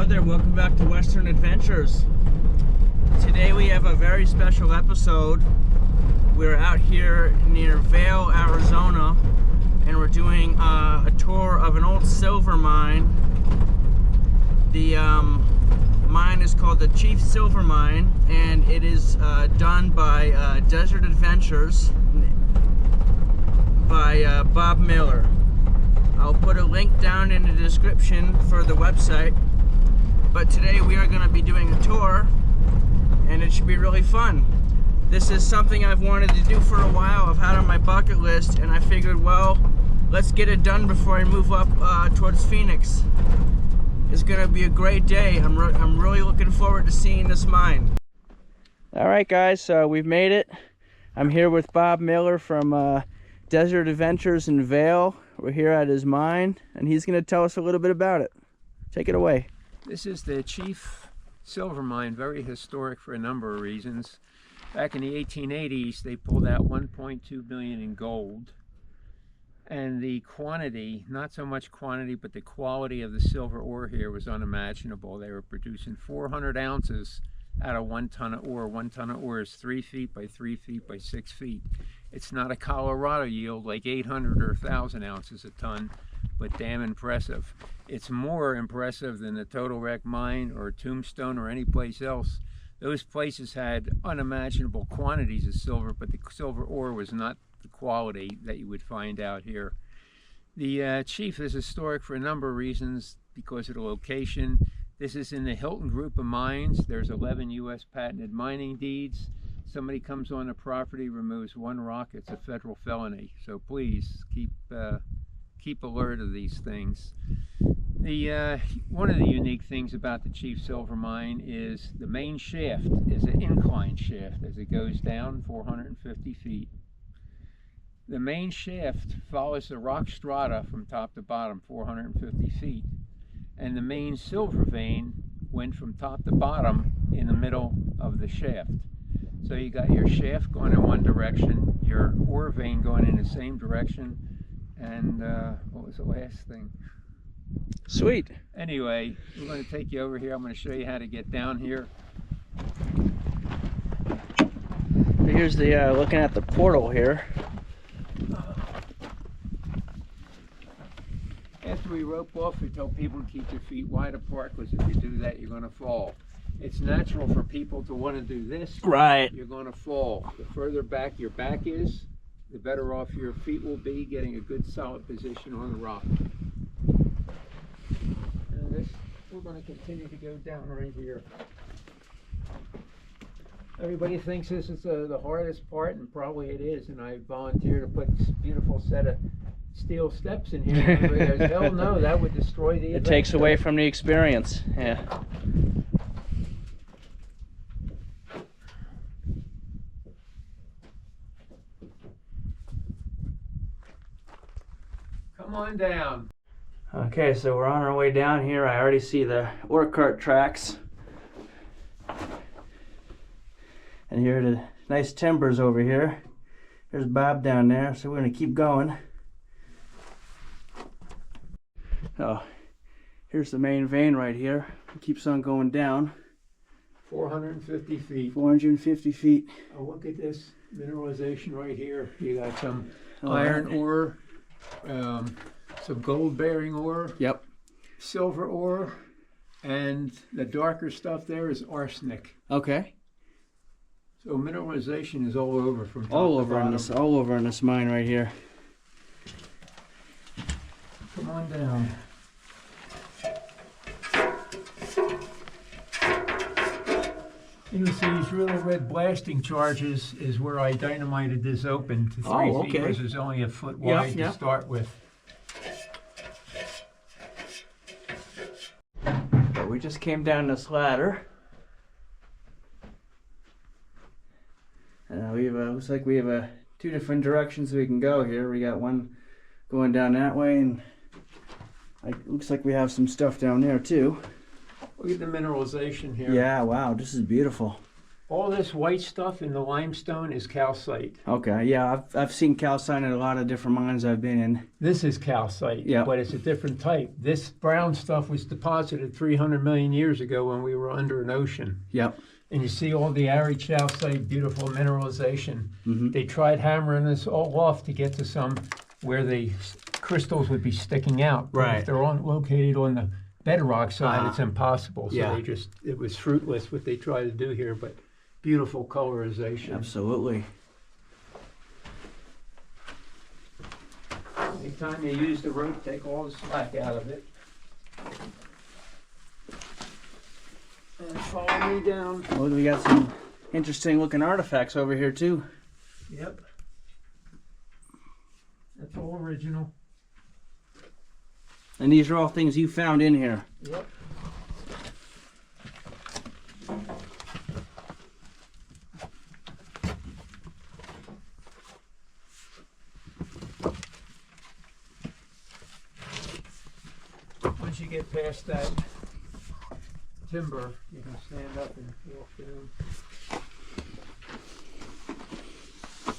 Hello there, welcome back to Western Adventures. Today we have a very special episode. We're out here near Vail, Arizona, and we're doing a tour of an old silver mine. The mine is called the Chief Silver Mine, and it is done by Desert Adventures by Bob Miller. I'll put a link down in the description for the website. But today we are going to be doing a tour, and it should be really fun. This is something I've wanted to do for a while. I've had on my bucket list, and I figured, well, let's get it done before I move up towards Phoenix. It's going to be a great day. I'm really looking forward to seeing this mine. All right, guys, so we've made it. I'm here with Bob Miller from Desert Adventures in Vail. We're here at his mine, and he's going to tell us a little bit about it. Take it away. This is the Chief Silver Mine, very historic for a number of reasons. Back in the 1880s, they pulled out 1.2 billion in gold. And the quantity, not so much quantity, but the quality of the silver ore here was unimaginable. They were producing 400 ounces out of 1 ton of ore. 1 ton of ore is 3 feet by 3 feet by 6 feet. It's not a Colorado yield like 800 or 1,000 ounces a ton, but damn impressive. It's more impressive than the Total Wreck Mine or Tombstone or any place else. Those places had unimaginable quantities of silver, but the silver ore was not the quality that you would find out here. The Chief is historic for a number of reasons because of the location. This is in the Hilton group of mines. There's 11 U.S. patented mining deeds. Somebody comes on the property, removes 1 rock, it's a federal felony. So please keep alert of these things. One of the unique things about the Chief Silver Mine is the main shaft is an incline shaft as it goes down 450 feet. The main shaft follows the rock strata from top to bottom 450 feet, and the main silver vein went from top to bottom in the middle of the shaft. So you got your shaft going in one direction, your ore vein going in the same direction, and what was the last thing? Sweet. Anyway, we're going to take you over here. I'm going to show you how to get down here. Here's the looking at the portal here. After we rope off, we tell people to keep their feet wide apart, because if you do that, you're going to fall. It's natural for people to want to do this. Right. You're going to fall. The further back your back is, the better off your feet will be getting a good solid position on the rock. And this, we're going to continue to go down right here. Everybody thinks this is the hardest part, and probably it is, and I volunteer to put this beautiful set of steel steps in here. Everybody goes, hell no, that would destroy the event. It takes away from the experience. Yeah. Come on down. Okay, so we're on our way down here. I already see the ore cart tracks. And here are the nice timbers over here. There's Bob down there, so we're going to keep going. Oh, here's the main vein right here. It keeps on going down. 450 feet. 450 feet. Oh, look at this mineralization right here. You got some iron ore, some gold-bearing ore. Yep. Silver ore, and the darker stuff there is arsenic. Okay. So mineralization is all over from top all to over bottom. in this, all over in this mine right here. Come on down. You can see these little red blasting charges is where I dynamited this open to 3 feet, because it's only a foot wide to start with. So we just came down this ladder. We have looks like we have 2 different directions we can go here. We got one going down that way, and looks like we have some stuff down there too. Look at the mineralization here. Yeah, wow, this is beautiful. All this white stuff in the limestone is calcite. Okay, yeah, I've seen calcite in a lot of different mines I've been in. This is calcite, Yeah. but it's a different type. This brown stuff was deposited 300 million years ago when we were under an ocean. Yep. And you see all the arid calcite, beautiful mineralization. Mm-hmm. They tried hammering this all off to get to some where the crystals would be sticking out. But Right. if they're located on the bedrock side, it's impossible. So Yeah. it was fruitless what they tried to do here, but beautiful colorization. Absolutely. Anytime you use the rope, take all the slack out of it. And follow me down. Well, we got some interesting looking artifacts over here too. Yep. That's all original. And these are all things you found in here. Yep. Once you get past that timber, you can stand up and walk down.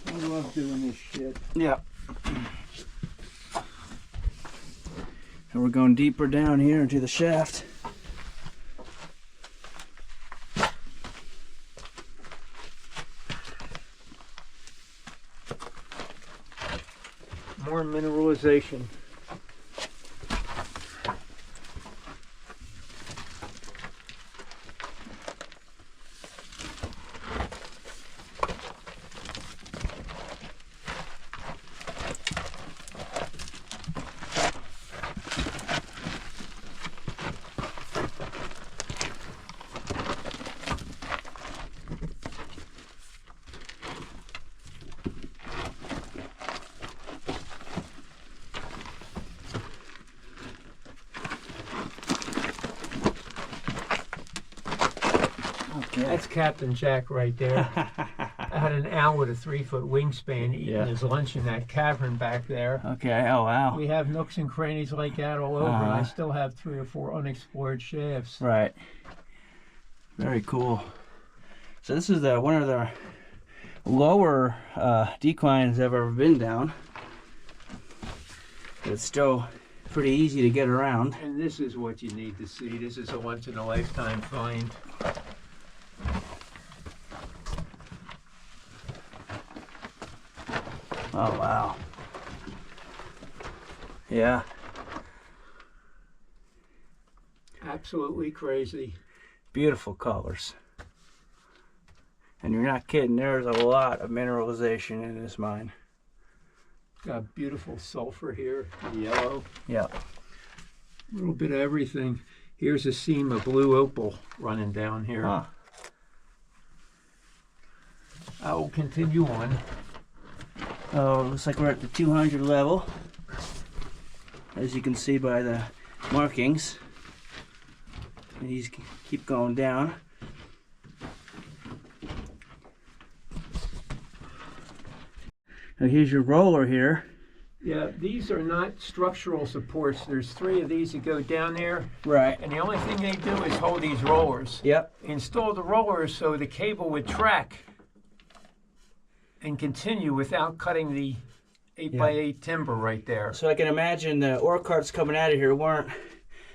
I love doing this shit. Yeah. And we're going deeper down here into the shaft. More mineralization. That's Captain Jack right there. I had an owl with a 3-foot wingspan eating his lunch in that cavern back there. Okay, oh wow. We have nooks and crannies like that all over, and I still have 3 or 4 unexplored shafts. Right. Very cool. So this is one of the lower declines I've ever been down. But it's still pretty easy to get around. And this is what you need to see. This is a once-in-a-lifetime find. Oh wow. Yeah. Absolutely crazy. Beautiful colors. And you're not kidding, there's a lot of mineralization in this mine. Got beautiful sulfur here, yellow. Yeah. A little bit of everything. Here's a seam of blue opal running down here. Huh. I will continue on. Oh, looks like we're at the 200 level, as you can see by the markings. And these keep going down. Now here's your roller here. Yeah, these are not structural supports. There's 3 of these that go down there. Right. And the only thing they do is hold these rollers. Yep. Install the rollers so the cable would track and continue without cutting the 8x8 timber right there. So I can imagine the ore carts coming out of here weren't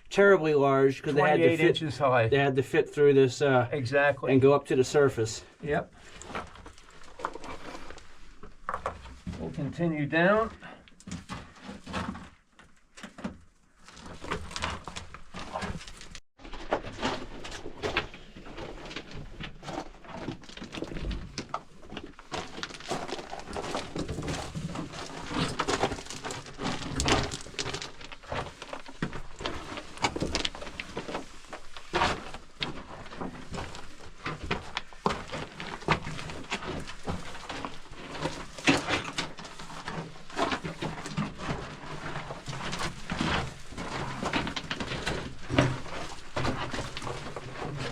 terribly large because they had to 28 fit. inches high. They had to fit through this Exactly. and go up to the surface. Yep. We'll continue down.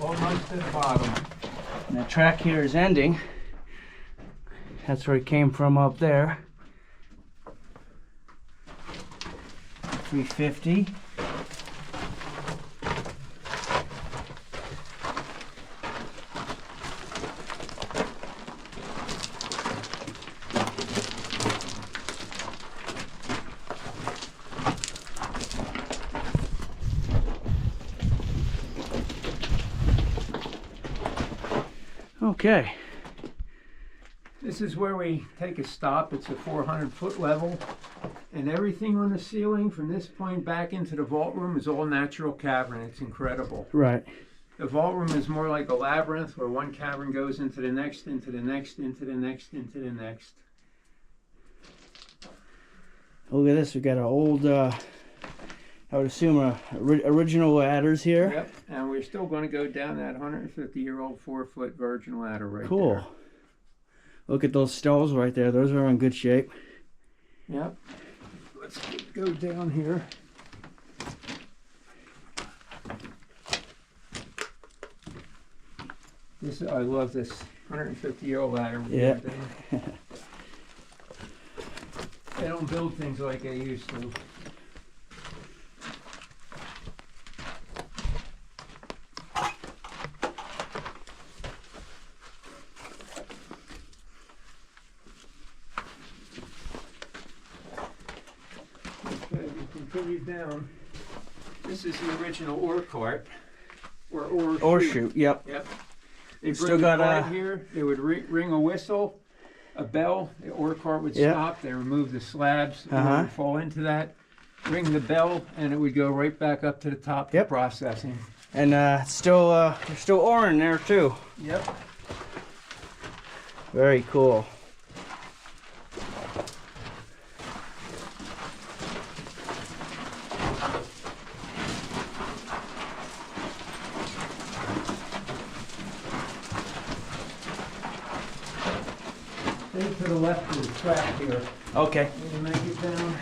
Almost to the bottom. And the track here is ending. That's where it came from up there. 350. Okay. This is where we take a stop. It's a 400-foot level, and everything on the ceiling from this point back into the vault room is all natural cavern. It's incredible. Right. The vault room is more like a labyrinth where one cavern goes into the next, into the next, into the next, into the next. Look at this. We got an old, I would assume, original ladders here. Yep, and we're still going to go down that 150-year-old 4-foot virgin ladder right Cool. there. Look at those stalls right there. Those are in good shape. Yep. Let's go down here. I love this 150-year-old ladder. Yeah. They don't build things like they used to. Okay, we continue down. This is the original ore cart. Or Ore chute. Yep. Yep. They Still bring got the cart a- here. They would ring a whistle, a bell. The ore cart would Yep. stop. They remove the slabs. The ore Uh-huh. would fall into that. Ring the bell, and it would go right back up to the top Yep. for processing. And there's still ore in there too. Yep. Very cool. Stay to the left of the track here. Okay. When you make it down.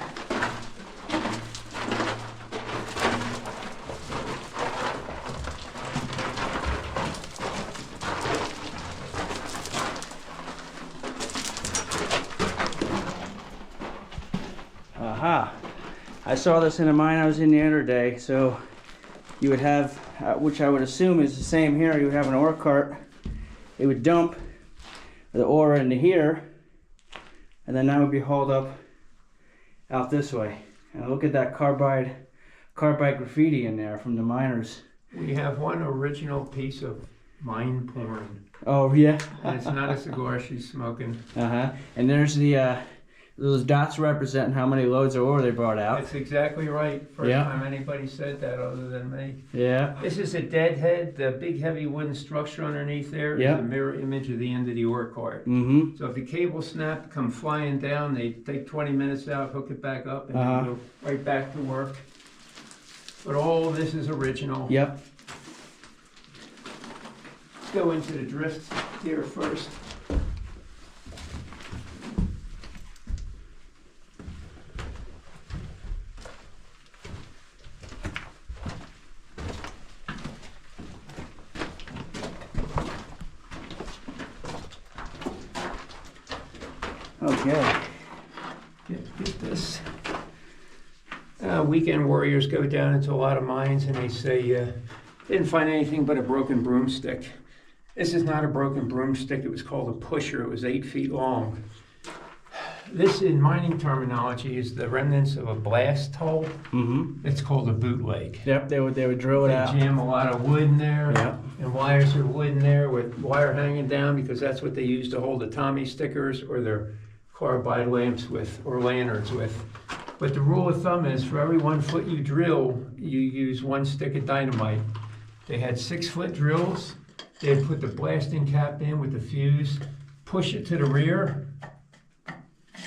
Aha. I saw this in a mine I was in the other day. So you would have, which I would assume is the same here, you would have an ore cart. It would dump the ore into here, and then that would be hauled up out this way. And look at that carbide graffiti in there from the miners. We have one original piece of mine porn. Oh yeah. And it's not a cigar she's smoking. Uh-huh. And there's the those dots representing how many loads of ore they brought out. That's exactly right. First Yeah. time anybody said that other than me. Yeah. This is a deadhead. The big heavy wooden structure underneath there Yeah. is a mirror image of the end of the ore cart. Mm-hmm. So if the cable snapped, come flying down, they take 20 minutes out, hook it back up, and then go right back to work. But all this is original. Yep. Let's go into the drift here first. Okay. Get this. Weekend warriors go down into a lot of mines and they say, didn't find anything but a broken broomstick. This is not a broken broomstick. It was called a pusher. It was 8 feet long. This, in mining terminology, is the remnants of a blast hole. Mm-hmm. It's called a bootleg. Yep, they would drill it They out. jam a lot of wood in there, Yep. and wires of wood in there with wire hanging down because that's what they use to hold the Tommy stickers or their carbide lamps with, or lanterns with. But the rule of thumb is for every 1 foot you drill, you use 1 stick of dynamite. They had 6-foot drills. They'd put the blasting cap in with the fuse, push it to the rear,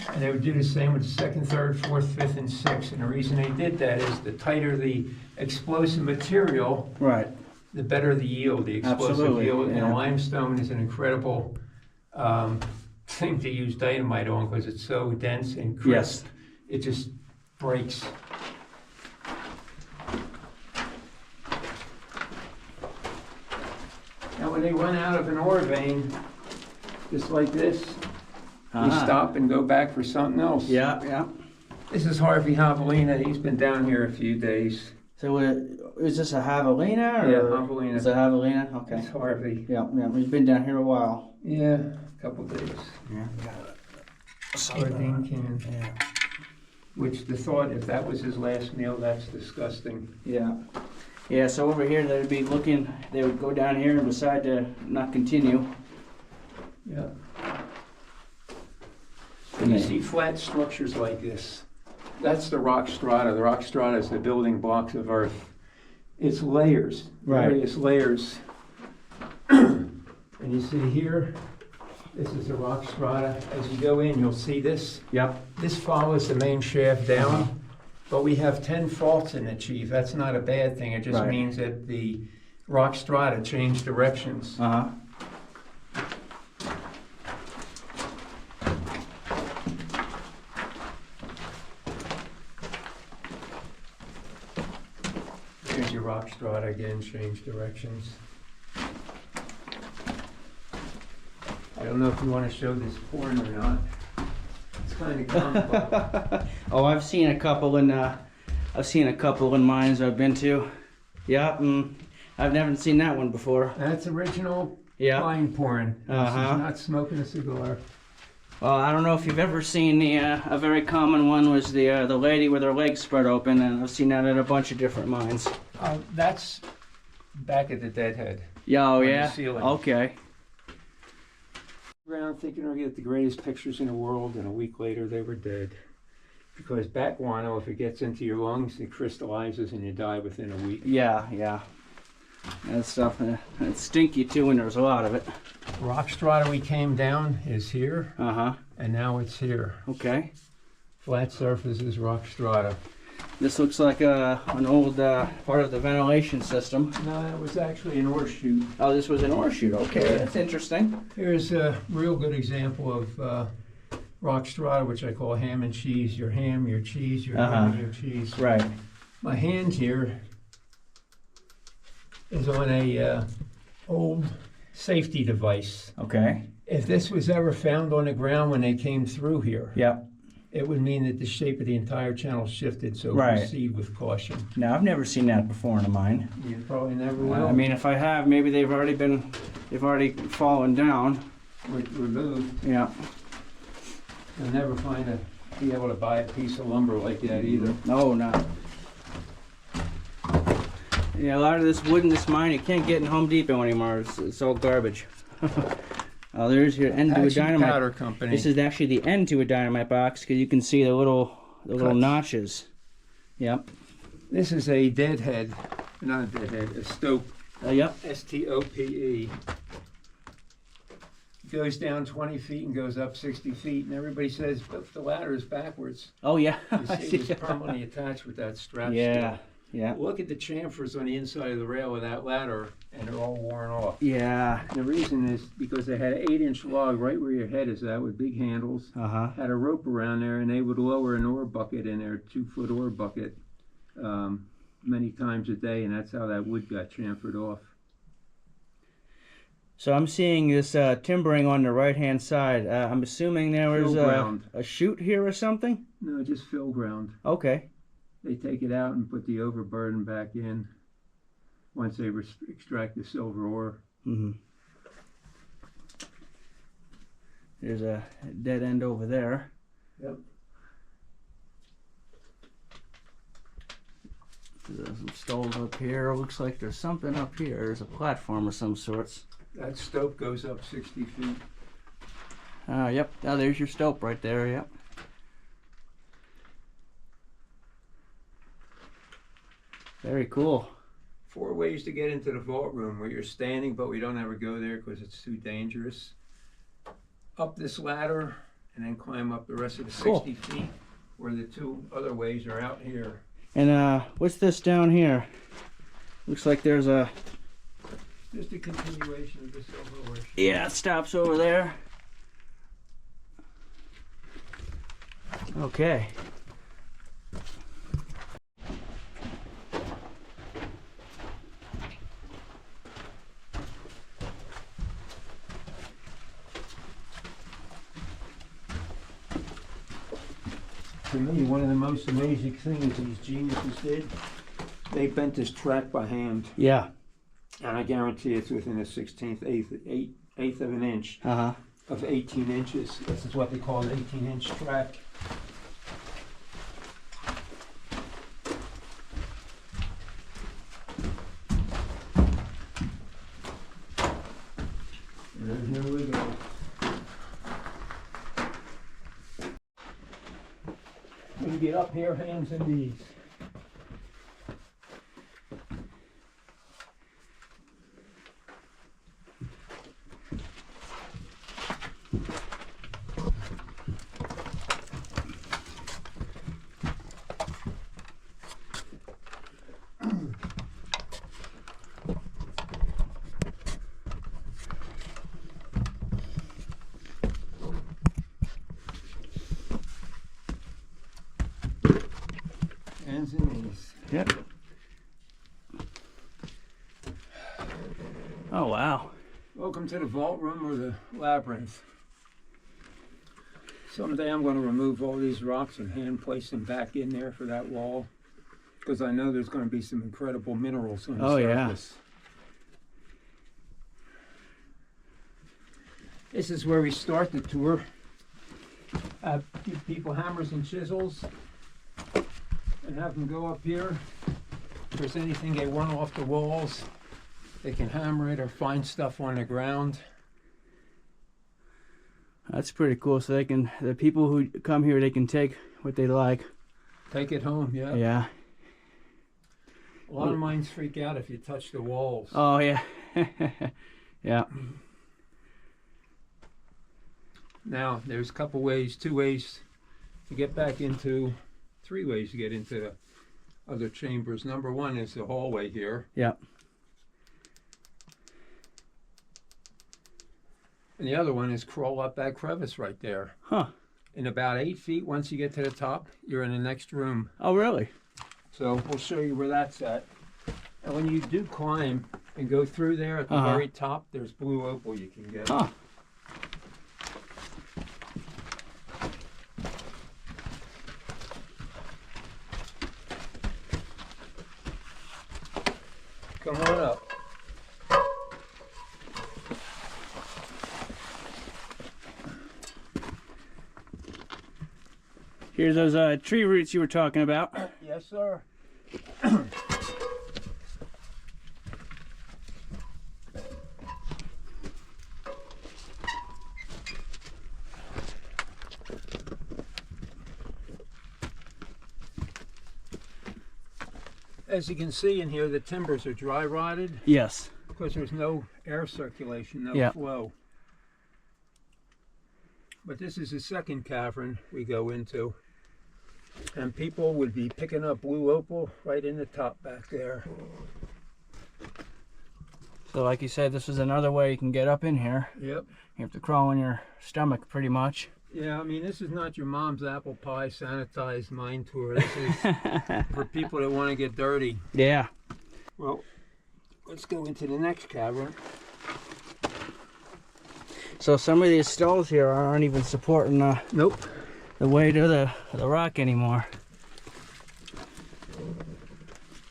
and they would do the same with the second, third, fourth, fifth, and sixth. And the reason they did that is the tighter the explosive material, Right. the better the yield, the explosive Absolutely, yield. And yeah. limestone is an incredible thing to use dynamite on because it's so dense and crisp. Yes. It just breaks. Now when they run out of an ore vein, just like this, we stop and go back for something else. Yeah, yeah. This is Harvey Javelina. He's been down here a few days. So is this a javelina? Or Yeah, javelina. It's a javelina? Okay. It's Harvey. Yeah, yeah. He's been down here a while. Yeah, a couple days. Yeah. Sardine can. Yeah. Which the thought, if that was his last meal, that's disgusting. Yeah. Yeah, so over here they'd be looking, they would go down here and decide to not continue. Yeah. When you see flat structures like this, that's the rock strata. The rock strata is the building blocks of Earth. It's layers, various layers. And you see here, this is the rock strata. As you go in, you'll see this. Yep. This follows the main shaft down, but we have 10 faults in it, Chief. That's not a bad thing. It just means that the rock strata change directions. Here's your rock strata again, change directions. I don't know if you want to show this porn or not. It's kind of comical. Oh, I've seen a couple in mines I've been to. Yeah, I've never seen that one before. That's original pine porn. This is not smoking a cigar. Well, I don't know if you've ever seen a very common one was the lady with her legs spread open, and I've seen that at a bunch of different mines. That's back at the Deadhead. Yeah, oh yeah? Ceiling. Okay. Around thinking we're going to get the greatest pictures in the world, and a week later they were dead. Because bat guano, if it gets into your lungs, it crystallizes and you die within a week. Yeah, yeah. That stuff, it's stinky too when there's a lot of it. Rock strata we came down is here, and now it's here. Okay. Flat surfaces, rock strata. This looks like an old part of the ventilation system. No, that was actually an ore chute. Oh, this was an ore chute. Okay, that's interesting. Here's a real good example of rock strata, which I call ham and cheese. Your ham, your cheese, your ham, your cheese. Right. My hand here is on a old safety device. Okay. If this was ever found on the ground when they came through here, it would mean that the shape of the entire channel shifted, so proceed with caution. Now, I've never seen that before in a mine. You probably never will. I mean, if I have, maybe they've already fallen down. Removed. Yeah. You'll never be able to buy a piece of lumber like that either. No, not. Yeah, a lot of this wood in this mine, you can't get in Home Depot anymore. It's all garbage. Oh, there's your end to a dynamite. Powder company. This is actually the end to a dynamite box because you can see the little notches. Yep. This is a deadhead, not a deadhead, a stope. Yep. S-T-O-P-E. Goes down 20 feet and goes up 60 feet, and everybody says the ladder is backwards. Oh yeah. You see, it was permanently attached with that strap. Yeah. Still. Yeah. Look at the chamfers on the inside of the rail of that ladder, and they're all worn off. Yeah. The reason is because they had an 8-inch log right where your head is at with big handles. Had a rope around there, and they would lower an ore bucket in there, 2-foot ore bucket, many times a day, and that's how that wood got chamfered off. So I'm seeing this timbering on the right-hand side. I'm assuming there was a chute here or something? No, just fill ground. Okay. They take it out and put the overburden back in once they extract the silver ore. There's a dead end over there. Yep. There's some stoves up here. Looks like there's something up here. There's a platform of some sorts. That stope goes up 60 feet. Yep. Oh, there's your stope right there. Yep. Very cool. 4 ways to get into the vault room where you're standing, but we don't ever go there because it's too dangerous. Up this ladder and then climb up the rest of the 60 feet, where the 2 other ways are out here. And what's this down here? Looks like there's a... Just a continuation of the silver ore. Yeah, it stops over there. Okay. To me, one of the most amazing things these geniuses did, they bent this track by hand. Yeah. And I guarantee it's within a 16th, eighth of an inch of 18 inches. This is what they call an 18-inch track. And here we go. get up here, hands and knees. Hands and knees. Yep. Oh, wow. Welcome to the vault room or the labyrinth. Someday I'm going to remove all these rocks and hand place them back in there for that wall, because I know there's going to be some incredible minerals on the surface. Yeah. This is where we start the tour. Give people hammers and chisels and have them go up here. If there's anything they want off the walls, they can hammer it or find stuff on the ground. That's pretty cool. So the people who come here, they can take what they like. Take it home, yeah. Yeah. A lot of mines freak out if you touch the walls. Oh, yeah. Yeah. Now, there's a couple ways, 2 ways to get back into, 3 ways to get into the other chambers. Number 1 is the hallway here. Yeah. And the other one is crawl up that crevice right there. Huh. In about 8 feet, once you get to the top, you're in the next room. Oh, really? So we'll show you where that's at. And when you do climb and go through there at the very top, there's blue opal you can get. Huh. Come on up. Here's those tree roots you were talking about. Yes, sir. As you can see in here, the timbers are dry rotted. Yes. Because there's no air circulation, no flow. But this is the second cavern we go into. And people would be picking up blue opal right in the top back there. So like you said, this is another way you can get up in here. Yep. You have to crawl on your stomach pretty much. Yeah, I mean, this is not your mom's apple pie sanitized mine tour. This is for people that want to get dirty. Yeah. Well, let's go into the next cavern. So some of these stalls here aren't even supporting Nope. the weight of the rock anymore.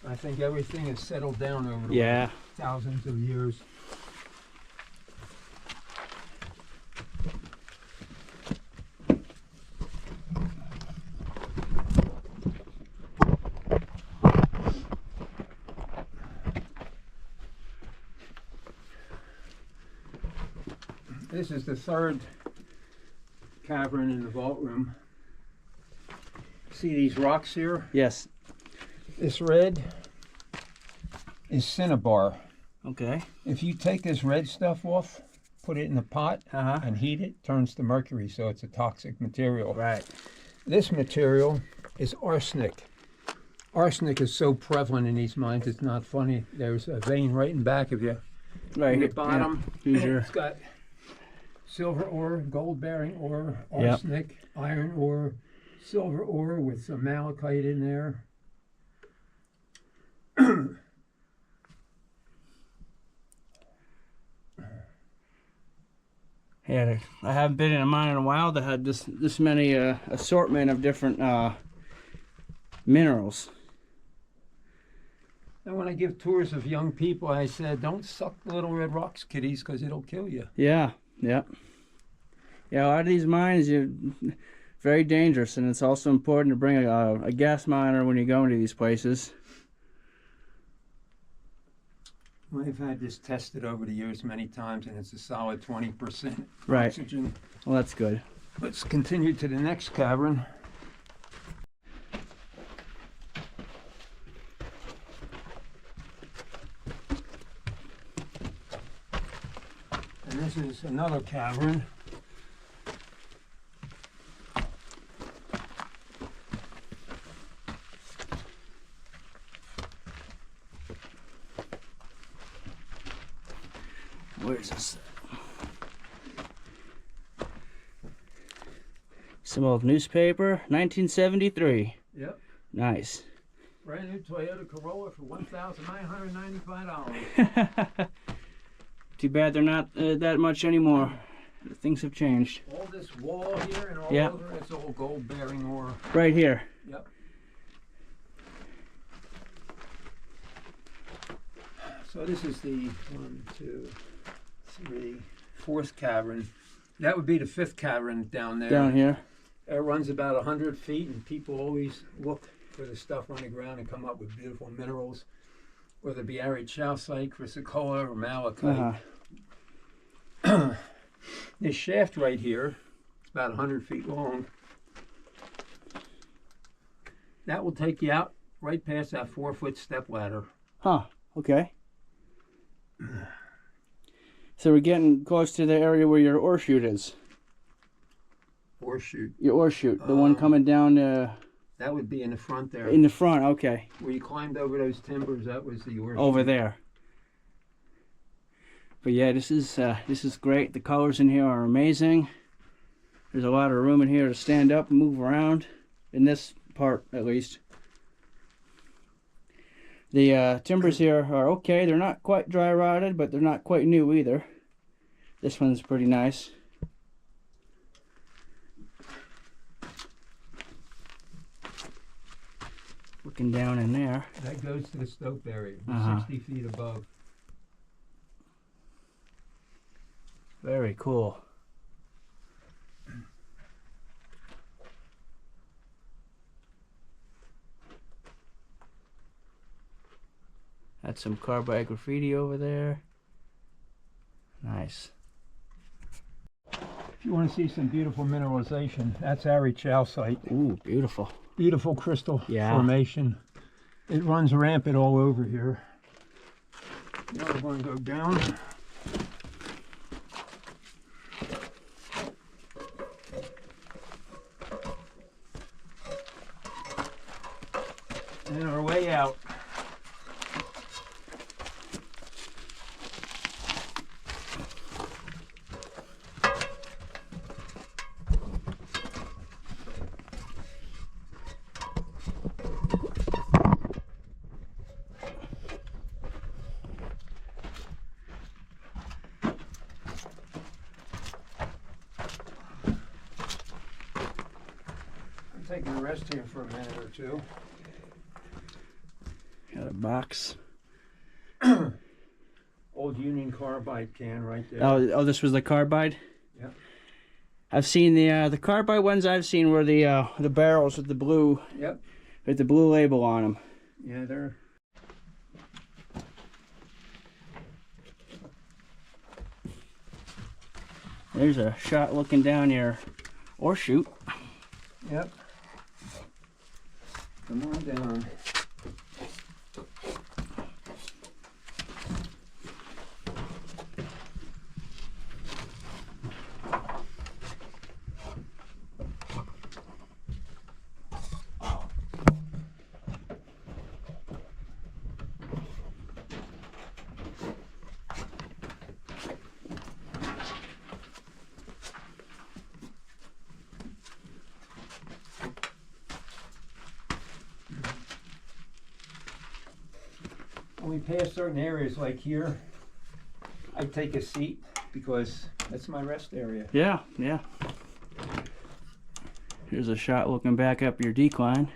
I think everything has settled down over the thousands of years. This is the third cavern in the vault room. See these rocks here? Yes. This red is cinnabar. Okay. If you take this red stuff off, put it in a pot and heat it, turns to mercury, so it's a toxic material. Right. This material is arsenic. Arsenic is so prevalent in these mines, it's not funny. There's a vein right in back of you. Right In here. the bottom, Yeah. it's got silver ore, gold-bearing ore, arsenic, iron ore, silver ore with some malachite in there. Yeah, I haven't been in a mine in a while that had this many assortment of different minerals. And when I give tours of young people, I said, don't suck the little red rocks, kiddies, because it'll kill you. Yeah, yeah. Yeah, a lot of these mines are very dangerous, and it's also important to bring a gas miner when you go into these places. We've had this tested over the years many times, and it's a solid 20% Right. oxygen. Well, that's good. Let's continue to the next cavern. this is another cavern. Where's this? Some old newspaper, 1973. Yep. Nice. Brand new Toyota Corolla for $1,995. Too bad they're not that much anymore. Things have changed. All this wall here and all Yep. over, it's all gold bearing ore. Right here. Yep. So this is the 1, 2, 3, 4th cavern. That would be the 5th cavern down there. Down here. It runs about 100 feet, and people always look for the stuff on the ground and come up with beautiful minerals, whether it be arid chalcite, chrysocolla, or malachite. This shaft right here, it's about 100 feet long. That will take you out right past that 4-foot step ladder. Huh. Okay. So we're getting close to the area where your ore chute is. Ore chute. Your ore chute, the one coming down That would be in the front there. in the front. Okay. Where you climbed over those timbers, that was the ore chute. Over there. But yeah, this is great. The colors in here are amazing. There's a lot of room in here to stand up and move around, in this part at least. The timbers here are okay. They're not quite dry rotted, but they're not quite new either. This one's pretty nice. Looking down in there. That goes to the stope area, 60 feet above. Very cool. That's some carbide graffiti over there. Nice. If you want to see some beautiful mineralization, that's arid chalcite. Ooh, beautiful. Beautiful crystal Yeah. formation. It runs rampant all over here. Now we're going to go down. And our way out. Taking a rest here for a minute or two. Got a box. Old Union Carbide can right there. Oh, this was the carbide? Yep. I've seen the carbide ones I've seen were the barrels with the blue. Yep. With the blue label on them. Yeah, they're. There's a shot looking down your ore chute. Yep. Come on down. When we pass certain areas like here, I take a seat because that's my rest area. Yeah, yeah. Here's a shot looking back up your decline.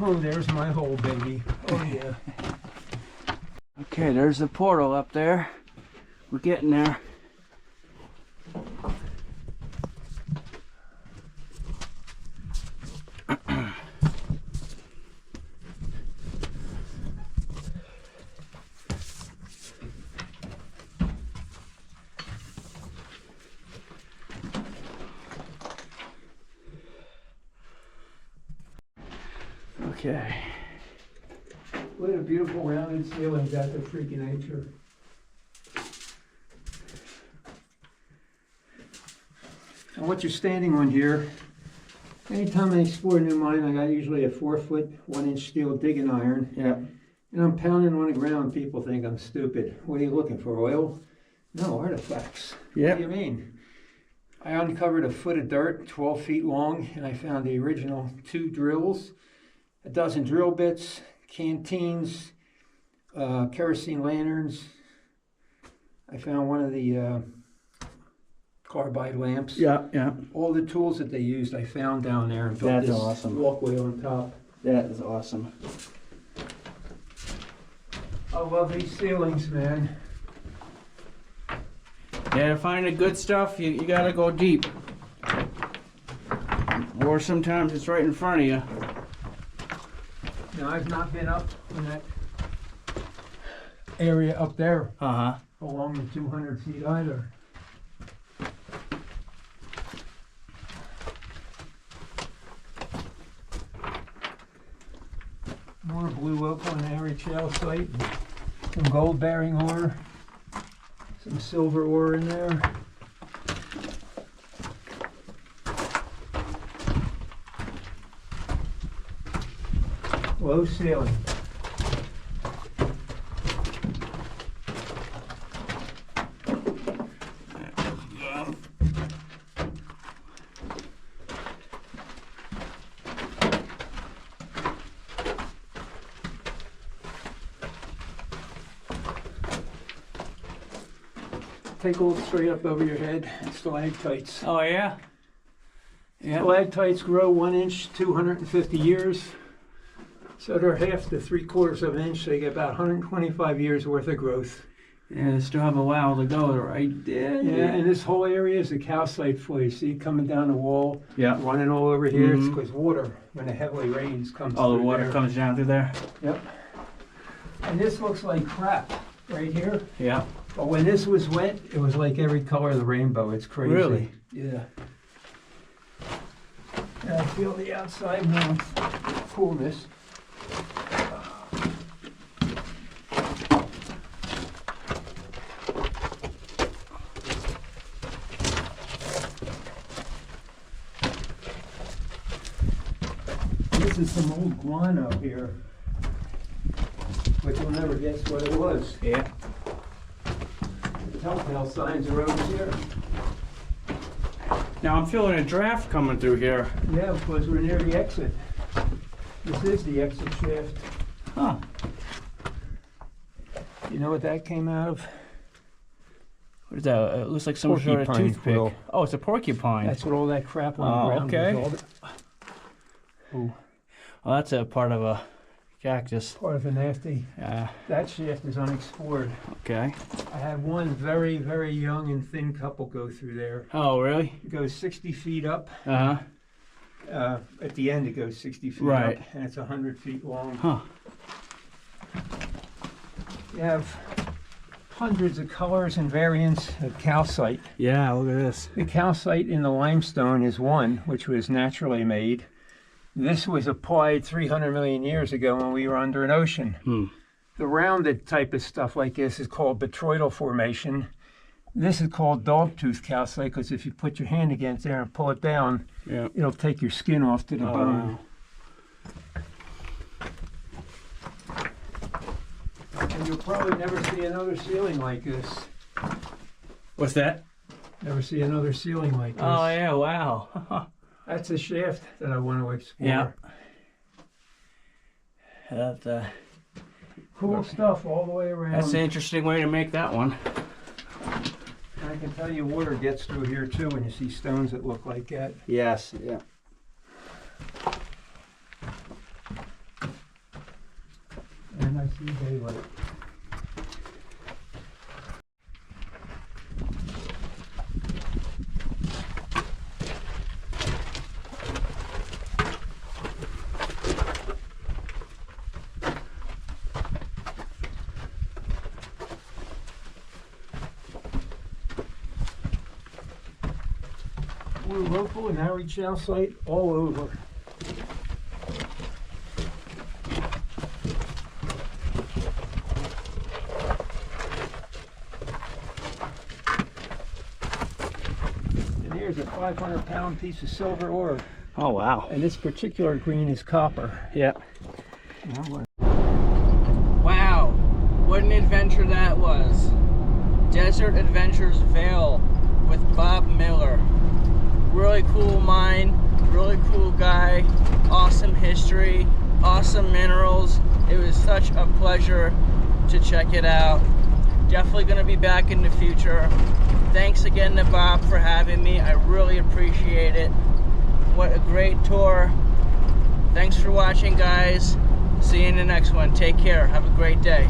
Oh, there's my hole, baby. Oh, yeah. Okay, there's the portal up there. We're getting there. Okay. What a beautiful rounded ceiling, that's a freak of nature. And what you're standing on here, anytime I explore a new mine, I got usually a 4-foot, 1-inch steel digging iron. Yeah. And I'm pounding on the ground. People think I'm stupid. What are you looking for, oil? No, artifacts. Yeah. What do you mean? I uncovered a foot of dirt, 12 feet long, and I found the original 2 drills, a dozen drill bits, canteens, kerosene lanterns. I found one of the carbide lamps. Yeah, yeah. All the tools that they used I found down there and built That's this awesome. walkway on top. That is awesome. I love these ceilings, man. Yeah, to find the good stuff, you gotta go deep. Or sometimes it's right in front of you. Now, I've not been up in that area up there Uh-huh. along the 200 feet either. More blue oak on the Harry Shale site. Some gold bearing ore. Some silver ore in there. Low ceiling. Take a look straight up over your head. Stalactites. Oh, yeah? Yeah. Stalactites grow 1 inch, 250 years. So they're half to 3/4 of an inch, so you get about 125 years worth of growth. Yeah, they still have a while to go right there. Yeah, and this whole area is a calcite flow. You see it coming down the wall, Yeah. running all over here. It's Mhm. because water, when it heavily rains, comes All the through water there. comes down through there. Yep. And this looks like crap right here. Yeah. But when this was wet, it was like every color of the rainbow. It's crazy. Really? Yeah. And I feel the outside now coolness. This is some old guano here, but you'll never guess what it was. Yeah. The telltale signs are over here. Now I'm feeling a draft coming through here. Yeah, because we're near the exit. This is the exit shaft. Huh. You know what that came out of? What is that? It looks like some sort of Porcupine toothpick. quill. Oh, it's a porcupine. That's what all that crap on Oh, the ground okay. was. All Ooh, Well, that's a part of a cactus. part of a nasty. Yeah. That shaft is unexplored. Okay. I had one very, very young and thin couple go through there. Oh, really? It goes 60 feet up. Uh-huh. At the end, it goes 60 feet Right. up, and it's 100 feet long. Huh. You have hundreds of colors and variants of calcite. Yeah, look at this. The calcite in the limestone is one, which was naturally made. This was applied 300 million years ago when we were under an ocean. Hmm. The rounded type of stuff like this is called botryoidal formation. This is called dogtooth calcite because if you put your hand against there and pull it down, Yeah. it'll take your skin off to the Oh, bone. wow. And you'll probably never see another ceiling like this. What's that? Never see another ceiling like this. Oh, yeah, wow. That's a shaft that I want to explore. Yeah. That, Cool stuff all the way around. that's an interesting way to make that one. And I can tell you water gets through here too when you see stones that look like that. Yes, yeah. And I see daylight. We're local and Harry Chow site all over. 500-pound piece of silver ore. Oh, wow. And this particular green is copper. Yeah. Wow, what an adventure that was. Desert Adventures Vail with Bob Miller. Really cool mine, really cool guy, awesome history, awesome minerals. It was such a pleasure to check it out. Definitely going to be back in the future. Thanks again to Bob for having me. I really appreciate it. What a great tour. Thanks for watching, guys. See you in the next one. Take care. Have a great day.